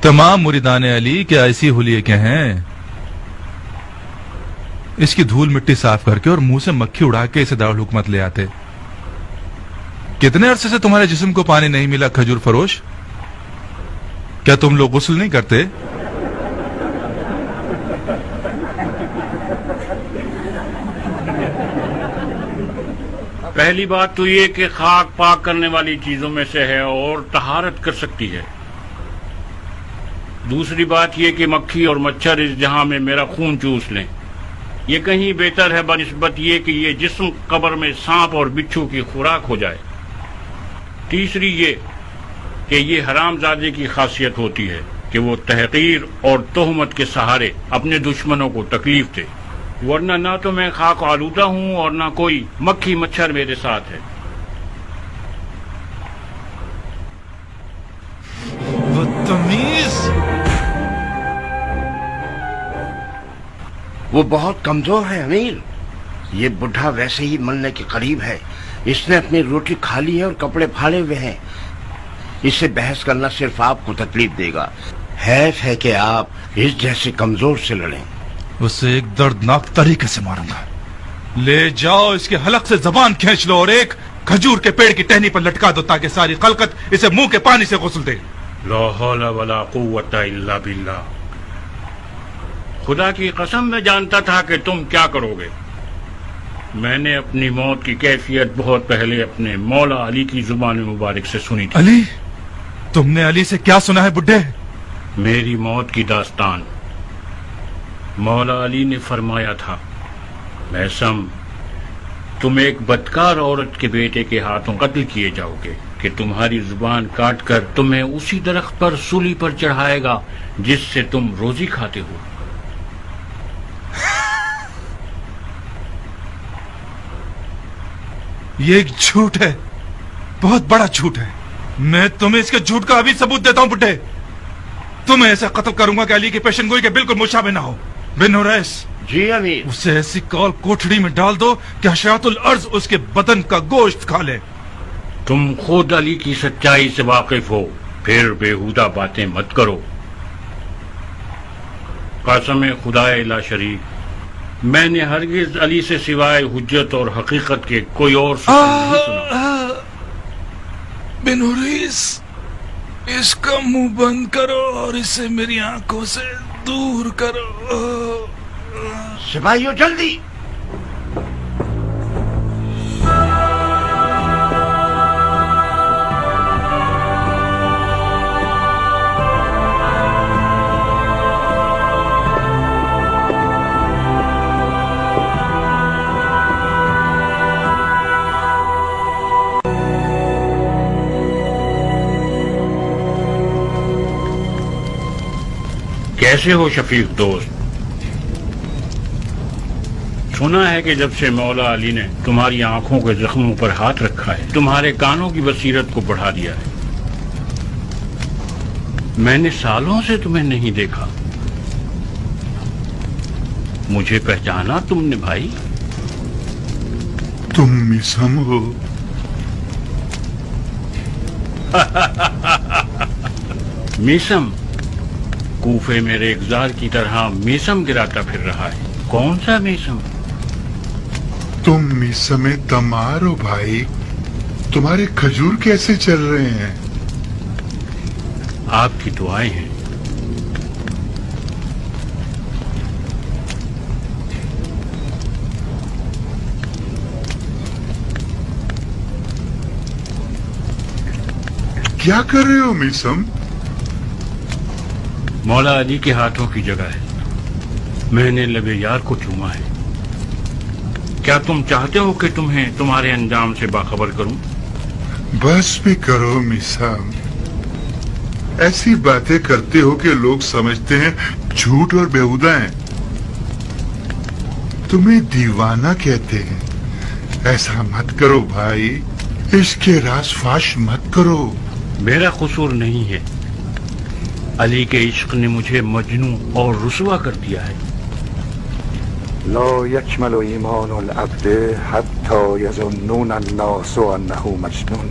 تمام مریدان علی کے ایسی حلیے کے ہیں، اس کی دھول مٹی صاف کر کے اور منہ سے مکھی اڑا کے اسے دارالحکومت لے آتے۔ کتنے عرصے سے تمہارے جسم کو پانی نہیں ملا کھجور فروش؟ کیا تم لوگ غسل نہیں کرتے؟ پہلی بات تو یہ کہ خاک پاک کرنے والی چیزوں میں سے ہے اور طہارت کر سکتی ہے۔ دوسری بات یہ کہ مکھی اور مچھر اس جہاں میں میرا خون چوس لیں، یہ کہیں بہتر ہے بنسبت یہ کہ یہ جسم قبر میں سانپ اور بچھو کی خوراک ہو جائے۔ تیسری یہ کہ یہ حرام زادے کی خاصیت ہوتی ہے کہ وہ تحقیر اور تہمت کے سہارے اپنے دشمنوں کو تکلیف دے، ورنہ نہ تو میں خاک آلودہ ہوں اور نہ کوئی مکھی مچھر میرے ساتھ ہے۔ بدتمیز! وہ بہت کمزور ہے امیر، یہ بڈھا ویسے ہی مرنے کے قریب ہے، اس نے اپنی روٹی کھا لی ہے اور کپڑے پھاڑے ہوئے ہیں، اس سے بحث کرنا صرف آپ کو تکلیف دے گا۔ حیف ہے کہ آپ اس جیسے کمزور سے لڑیں۔ اسے ایک دردناک طریقے سے ماروں گا۔ لے جاؤ اس کے حلق سے زبان کھینچ لو اور ایک کھجور کے پیڑ کی ٹہنی پر لٹکا دو تاکہ ساری خلقت اسے منہ کے پانی سے غسل دے۔ لا حول ولا قوت الا باللہ۔ خدا کی قسم میں جانتا تھا کہ تم کیا کرو گے۔ میں نے اپنی موت کی کیفیت بہت پہلے اپنے مولا علی کی زبان مبارک سے سنی تھی۔ علی؟ تم نے علی سے کیا سنا ہے بڈھے؟ میری موت کی داستان۔ مولا علی نے فرمایا تھا، میثم تم ایک بدکار عورت کے بیٹے کے ہاتھوں قتل کیے جاؤ گے کہ تمہاری زبان کاٹ کر تمہیں اسی درخت پر سولی پر چڑھائے گا جس سے تم روزی کھاتے ہو۔ یہ ایک جھوٹ ہے، بہت بڑا جھوٹ ہے۔ میں تمہیں اس کے جھوٹ کا ابھی ثبوت دیتا ہوں بڈھے۔ تمہیں ایسا قتل کروں گا کہ علی کی پیشن گوئی کے بالکل مشابہ نہ ہو۔ بن حریث، جی امیر۔ اسے ایسی کال کوٹڑی میں ڈال دو کہ حشرات الارض اس کے بدن کا گوشت کھا لے۔ تم خود علی کی سچائی سے واقف ہو، پھر بےہودہ باتیں مت کرو۔ قسم خدا لا شریک، میں نے ہرگز علی سے سوائے حجت اور حقیقت کے کوئی اور سخن نہیں سنا۔ بن حریث، اس کا منہ بند کرو اور اسے میری آنکھوں سے دور کرو۔ سپاہیوں جلدی! کیسے ہو شفیق دوست؟ سنا ہے کہ جب سے مولا علی نے تمہاری آنکھوں کے زخموں پر ہاتھ رکھا ہے، تمہارے کانوں کی بصیرت کو بڑھا دیا ہے۔ میں نے سالوں سے تمہیں نہیں دیکھا، مجھے پہچانا تم نے بھائی؟ تم میثم ہو؟ میثم؟ کوفے میں ریگزار کی طرح میثم گراتا پھر رہا ہے۔ کون سا میثم؟ تم میثم تمار ہو بھائی۔ تمہارے کھجور کیسے چل رہے ہیں؟ آپ کی دعائیں ہیں۔ کیا کر رہے ہو میثم؟ مولا علی کے ہاتھوں کی جگہ ہے، میں نے لب یار کو چوما ہے۔ کیا تم چاہتے ہو کہ تمہیں تمہارے انجام سے باخبر کروں؟ بس بھی کرو میثم، ایسی باتیں کرتے ہو کہ لوگ سمجھتے ہیں جھوٹ اور بیہودہ ہیں، تمہیں دیوانہ کہتے ہیں۔ ایسا مت کرو بھائی، عشق کے راز فاش مت کرو۔ میرا قصور نہیں ہے، علی کے عشق نے مجھے مجنون اور رسوا کر دیا ہے۔ لا يكمل ایمان العبد حتی یظنون الناس انه مجنون۔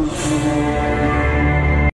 ہوں